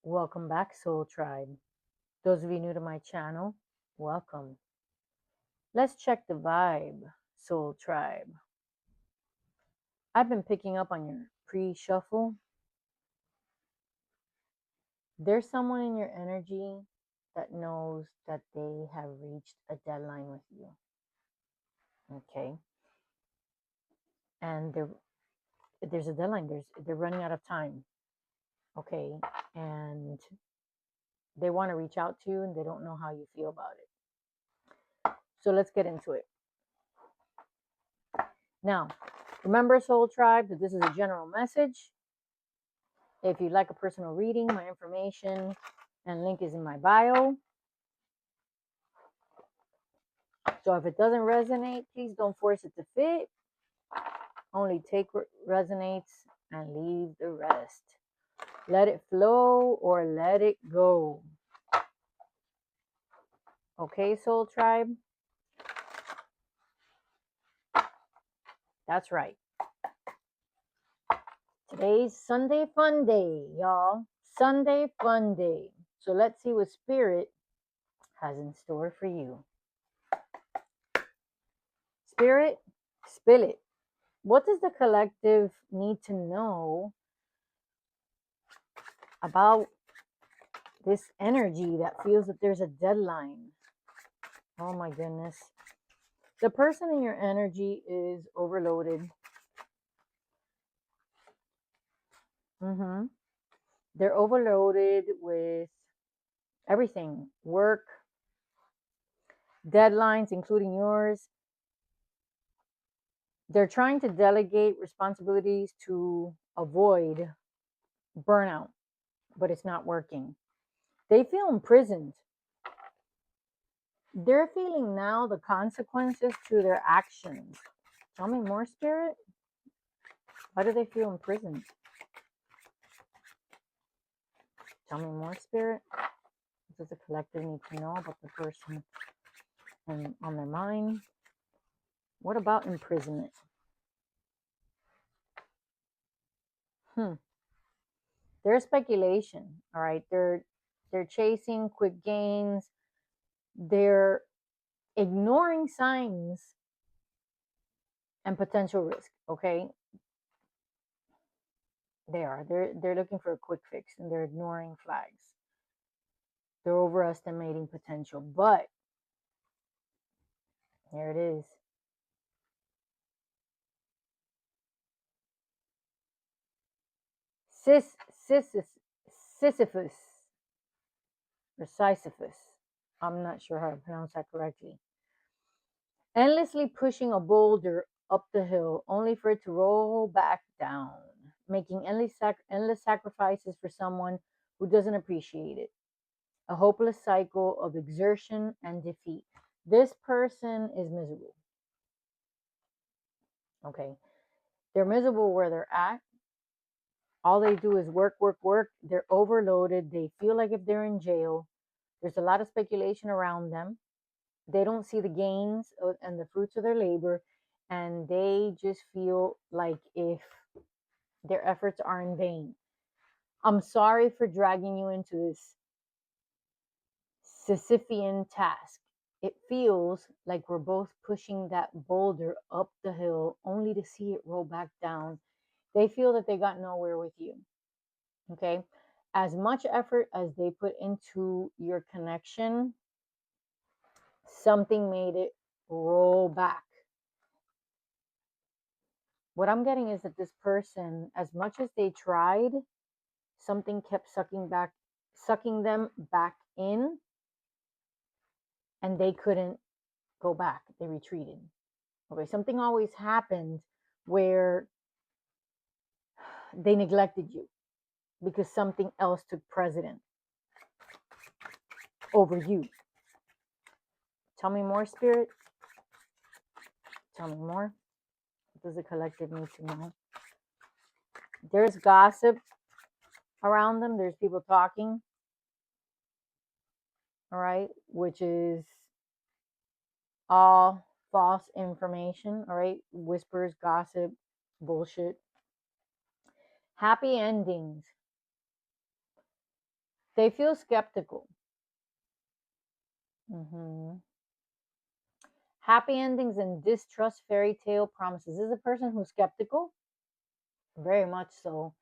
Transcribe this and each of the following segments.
Welcome back, Soul Tribe. Those of you new to my channel, welcome. Let's check the vibe, Soul Tribe. I've been picking up on your pre-shuffle. There's someone in your energy that knows that they have reached a deadline with you. Okay. And there's a deadline. They're running out of time. Okay. And they want to reach out to you and they don't know how you feel about it. So let's get into it. Now, remember, Soul Tribe, that this is a general message. If you'd like a personal reading, my information and link is in my bio. So if it doesn't resonate, please don't force it to fit. Only take what resonates and leave the rest. Let it flow or let it go. Okay, Soul Tribe? That's right. Today's Sunday Fun Day, y'all. Sunday Fun Day. So let's see what Spirit has in store for you. Spirit, spill it. What does the collective need to know about this energy that feels that there's a deadline? Oh my goodness. The person in your energy is overloaded. They're overloaded with everything, work, deadlines, including yours. They're trying to delegate responsibilities to avoid burnout, but it's not working. They feel imprisoned. They're feeling now the consequences to their actions. Tell me more, Spirit. Why do they feel imprisoned? Tell me more, Spirit. What does the collective need to know about the person and on their mind? What about imprisonment? There's speculation, all right? They're chasing quick gains. They're ignoring signs and potential risk, okay? They're looking for a quick fix and they're ignoring flags. They're overestimating potential, but here it is. Sisyphus, or Sisyphus. I'm not sure how to pronounce that correctly. Endlessly pushing a boulder up the hill only for it to roll back down, making endless sacrifices for someone who doesn't appreciate it. A hopeless cycle of exertion and defeat. This person is miserable. Okay. They're miserable where they're at. All they do is work, work, work. They're overloaded. They feel like if they're in jail. There's a lot of speculation around them. They don't see the gains and the fruits of their labor. And they just feel like if their efforts are in vain. I'm sorry for dragging you into this Sisyphean task. It feels like we're both pushing that boulder up the hill only to see it roll back down. They feel that they got nowhere with you. Okay. As much effort as they put into your connection, something made it roll back. What I'm getting is that this person, as much as they tried, something kept sucking them back in, and they couldn't go back. They retreated. Okay, something always happened where they neglected you because something else took precedent over you. Tell me more, Spirit. Tell me more. What does the collective need to know? There's gossip around them. There's people talking. All right, which is all false information. All right, whispers, gossip, bullshit. Happy endings. They feel skeptical. Hmm. Happy endings and distrust fairy tale promises. This is a person who's skeptical, very much so.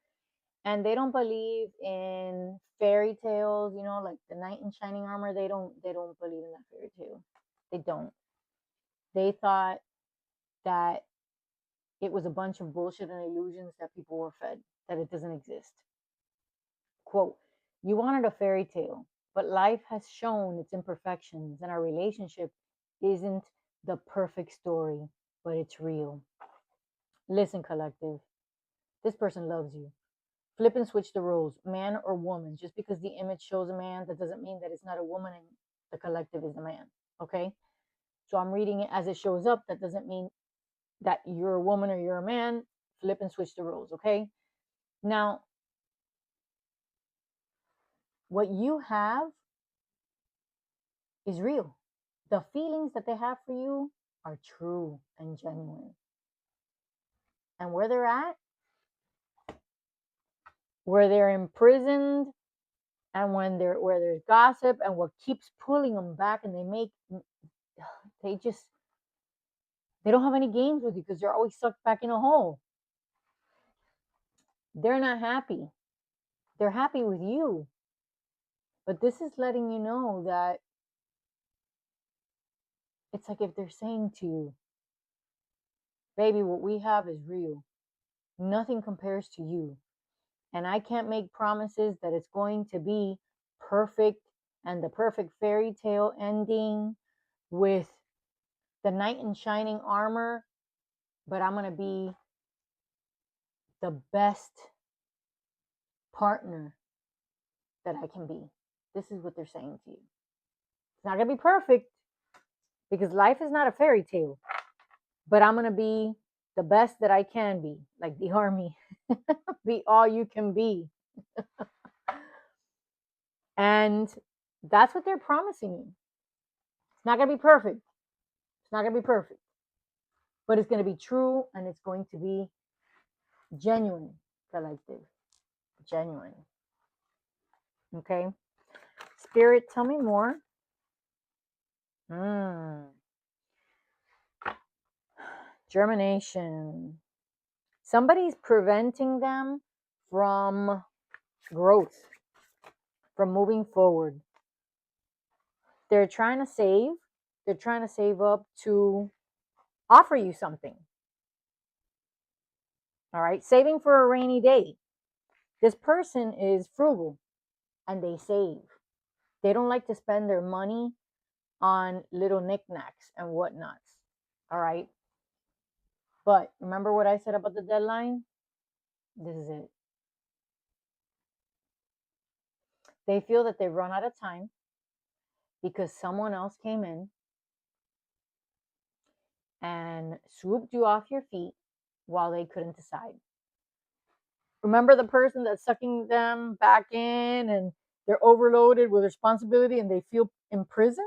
And they don't believe in fairy tales, like the knight in shining armor. They don't believe in that fairy tale. They don't. They thought that it was a bunch of bullshit and illusions that people were fed, that it doesn't exist. Quote, you wanted a fairy tale, but life has shown its imperfections, and our relationship isn't the perfect story, but it's real. Listen, collective, this person loves you. Flip and switch the roles, man or woman. Just because the image shows a man, that doesn't mean that it's not a woman and the collective is a man. Okay? So I'm reading it as it shows up. That doesn't mean that you're a woman or you're a man. Flip and switch the roles. Okay? Now, what you have is real. The feelings that they have for you are true and genuine. And where they're at, where they're imprisoned, and where there's gossip, and what keeps pulling them back, and they just they don't have any games with you because they're always sucked back in a hole. They're not happy. They're happy with you. But this is letting you know that it's like if they're saying to you, baby, what we have is real. Nothing compares to you. And I can't make promises that it's going to be perfect and the perfect fairy tale ending with the knight in shining armor, but I'm going to be the best partner that I can be. This is what they're saying to you. It's not going to be perfect because life is not a fairy tale, but I'm going to be the best that I can be, like the army. Be all you can be. And that's what they're promising you. It's not going to be perfect. It's not going to be perfect, but it's going to be true and it's going to be genuine, collective. Genuine. Okay. Spirit, tell me more. Germination. Somebody's preventing them from growth, from moving forward. They're trying to save. They're trying to save up to offer you something. All right. Saving for a rainy day. This person is frugal and they save. They don't like to spend their money on little knickknacks and whatnots. All right. But remember what I said about the deadline? This is it. They feel that they've run out of time because someone else came in and swooped you off your feet while they couldn't decide. Remember the person that's sucking them back in and they're overloaded with responsibility and they feel imprisoned?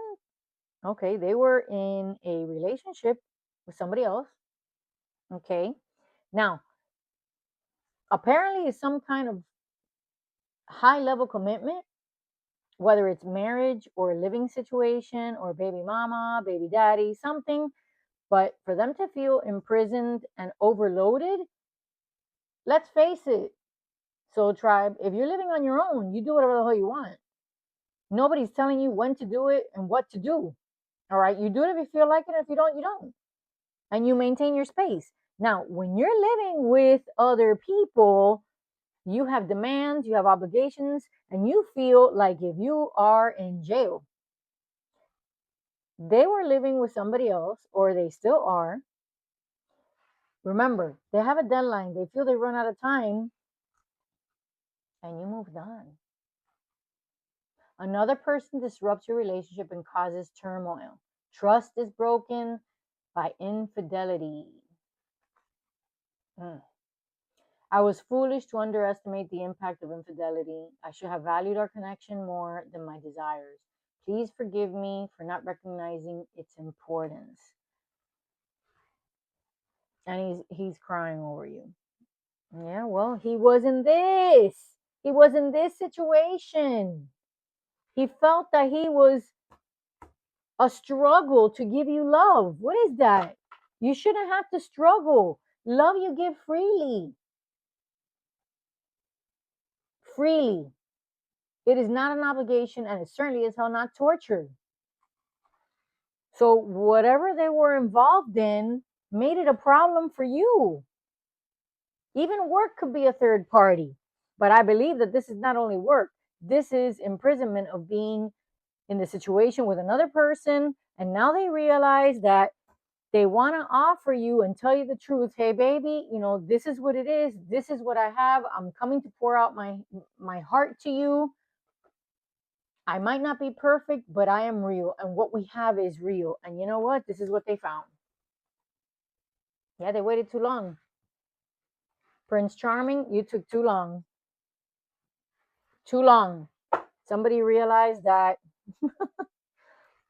Okay, they were in a relationship with somebody else. Okay. Now, apparently, it's some kind of high level commitment, whether it's marriage or a living situation or baby mama, baby daddy, something. But for them to feel imprisoned and overloaded, let's face it. So, tribe, if you're living on your own, you do whatever the hell you want. Nobody's telling you when to do it and what to do. All right. You do it if you feel like it. If you don't, you don't. And you maintain your space. Now, when you're living with other people, you have demands, you have obligations, and you feel like if you are in jail, they were living with somebody else, or they still are. Remember, they have a deadline, they feel they run out of time, and you moved on. Another person disrupts your relationship and causes turmoil. Trust is broken by infidelity. I was foolish to underestimate the impact of infidelity. I should have valued our connection more than my desires. Please forgive me for not recognizing its importance. And he's crying over you. Yeah, well, he was in this. He was in this situation. He felt that he was a struggle to give you love. What is that? You shouldn't have to struggle. Love you give freely. Freely. It is not an obligation, and it certainly is hell not torture. So whatever they were involved in made it a problem for you. Even work could be a third party. But I believe that this is not only work, this is imprisonment of being in the situation with another person. And now they realize that they want to offer you and tell you the truth. Hey, baby, this is what it is. This is what I have. I'm coming to pour out my heart to you. I might not be perfect, but I am real. And what we have is real. And you know what? This is what they found. Yeah, they waited too long. Prince Charming, you took too long. Too long. Somebody realized that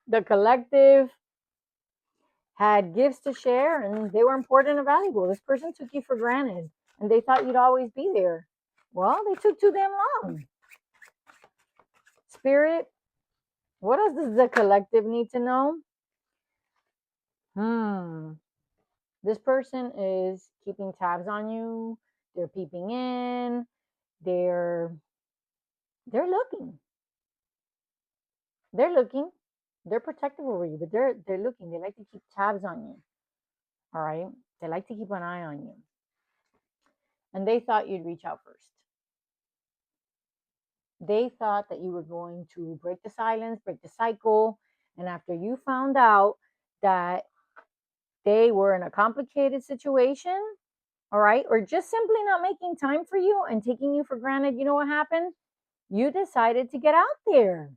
the collective had gifts to share and they were important and valuable. This person took you for granted and they thought you'd always be there. Well, they took too damn long. Spirit, what does the collective need to know? This person is keeping tabs on you. They're peeping in. They're they're looking. They're looking. They're protective over you, but they're looking. They like to keep tabs on you. All right? They like to keep an eye on you. And they thought you'd reach out first. They thought that you were going to break the silence, break the cycle. And after you found out that they were in a complicated situation, all right, or just simply not making time for you and taking you for granted, you know what happened? You decided to get out there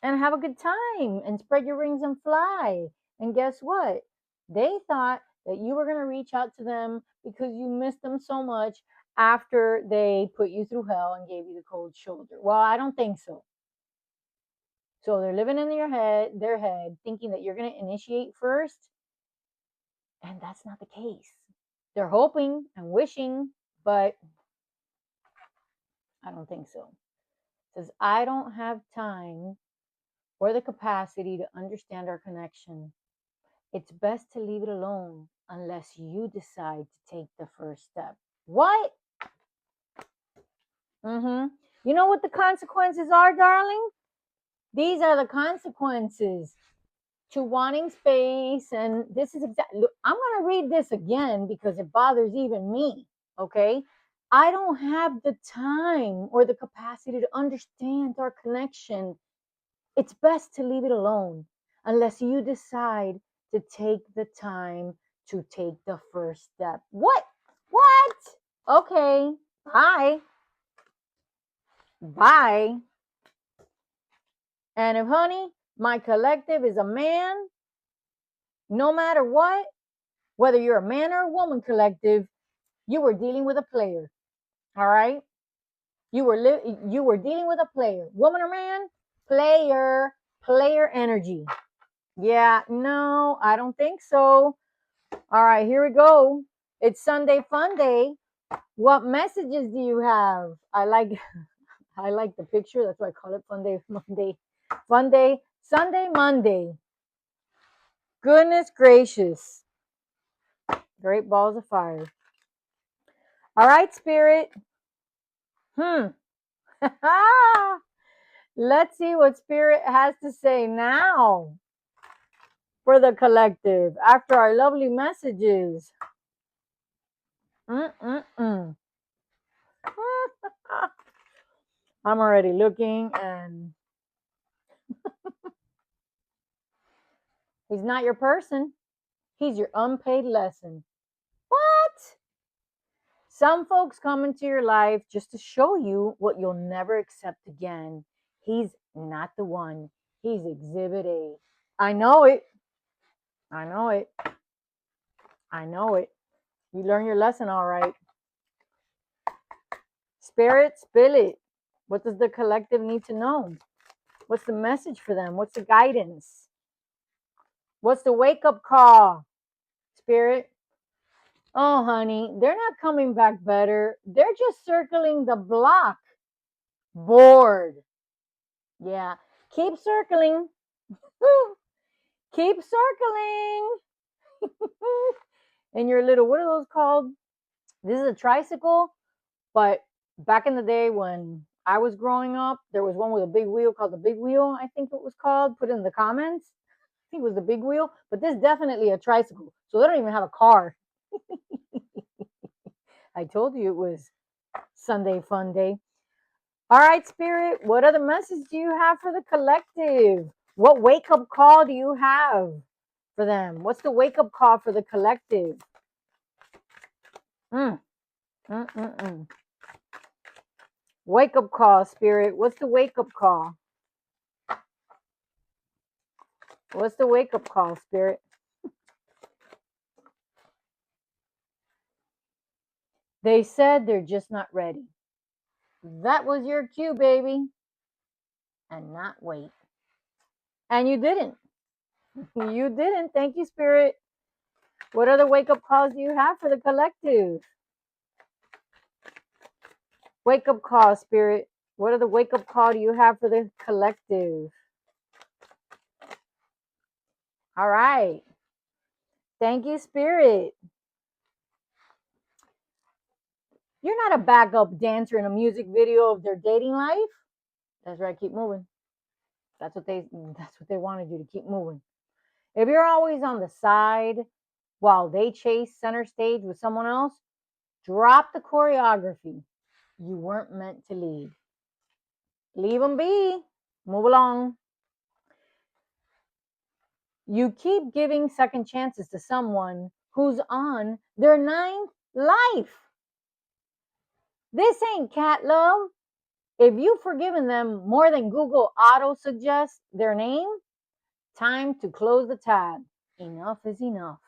and have a good time and spread your wings and fly. And guess what? They thought that you were going to reach out to them because you missed them so much after they put you through hell and gave you the cold shoulder. Well, I don't think so. So they're living in their head, thinking that you're going to initiate first, and that's not the case. They're hoping and wishing, but I don't think so. It says, I don't have time or the capacity to understand our connection. It's best to leave it alone unless you decide to take the first step. What? You know what the consequences are, darling? These are the consequences to wanting space. And this is exactly, I'm going to read this again because it bothers even me. Okay. I don't have the time or the capacity to understand our connection. It's best to leave it alone unless you decide to take the time to take the first step. What? What? Okay. Bye. Bye. And if, honey, my collective is a man, no matter what, whether you're a man or a woman collective, you were dealing with a player. All right? You were dealing with a player. Woman or man? Player energy. Yeah, no, I don't think so. All right, here we go. It's Sunday Fun Day. What messages do you have? I like I like the picture. That's why I call it Fun Day Monday. Fun Day Sunday Monday. Goodness gracious. Great balls of fire. All right, Spirit. Let's see what Spirit has to say now for the collective after our lovely messages. I'm already looking, and he's not your person. He's your unpaid lesson. What? Some folks come into your life just to show you what you'll never accept again. He's not the one. He's exhibit A. I know it. I know it. I know it. You learn your lesson all right. Spirit, spill it. What does the collective need to know? What's the message for them? What's the guidance? What's the wake up call? Spirit. Oh, honey, they're not coming back better. They're just circling the block. Bored. Yeah. Keep circling. Keep circling. And your little, what are those called? This is a tricycle, but back in the day when I was growing up, there was one with a big wheel called the big wheel, I think it was called. Put it in the comments. I think it was the big wheel, but this is definitely a tricycle. So they don't even have a car. I told you it was Sunday fun day. All right, Spirit, what other message do you have for the collective? What wake up call do you have for them? What's the wake up call for the collective? Mm, mm, mm, mm. Wake up call, Spirit. What's the wake up call? What's the wake up call, Spirit? They said they're just not ready. That was your cue, baby. And not wait. And you didn't. You didn't. Thank you, Spirit. What other wake up calls do you have for the collective? Wake up call, Spirit. What other wake up call do you have for the collective? All right. Thank you, Spirit. You're not a backup dancer in a music video of their dating life. That's right. Keep moving. That's what they wanted you to keep moving. If you're always on the side while they chase center stage with someone else, drop the choreography. You weren't meant to lead. Leave them be. Move along. You keep giving second chances to someone who's on their ninth life. This ain't cat love. If you've forgiven them more than Google auto suggests their name, time to close the tab. Enough is enough.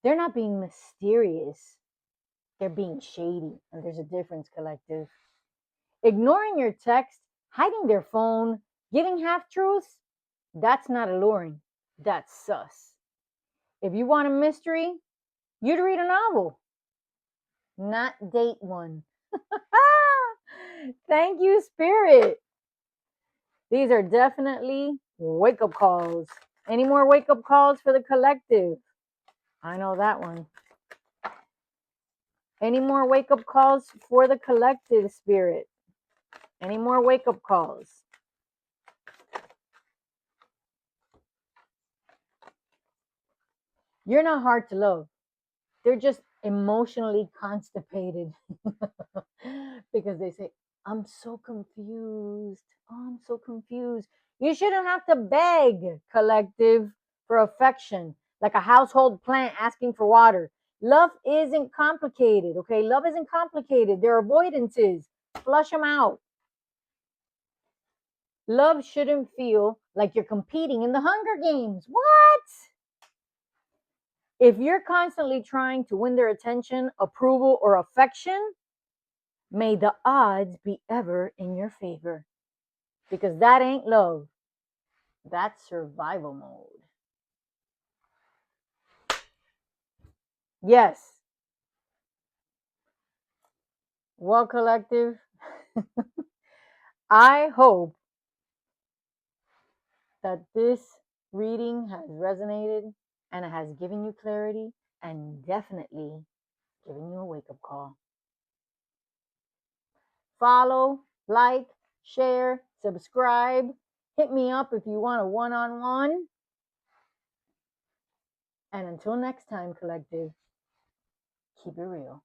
They're not being mysterious. They're being shady. And there's a difference, collective. Ignoring your text, hiding their phone, giving half truths, that's not alluring. That's sus. If you want a mystery, you'd read a novel, not date one. Thank you, Spirit. These are definitely wake up calls. Any more wake up calls for the collective? I know that one. Any more wake up calls for the collective, Spirit? Any more wake up calls? You're not hard to love. They're just emotionally constipated because they say, I'm so confused. Oh, I'm so confused. You shouldn't have to beg, collective, for affection, like a household plant asking for water. Love isn't complicated, okay? Love isn't complicated. There are avoidances. Flush them out. Love shouldn't feel like you're competing in the Hunger Games. What? If you're constantly trying to win their attention, approval, or affection, may the odds be ever in your favor. Because that ain't love, that's survival mode. Yes. Well, collective, I hope that this reading has resonated and it has given you clarity and definitely given you a wake up call. Follow, like, share, subscribe. Hit me up if you want a one on one. And until next time, collective, keep it real.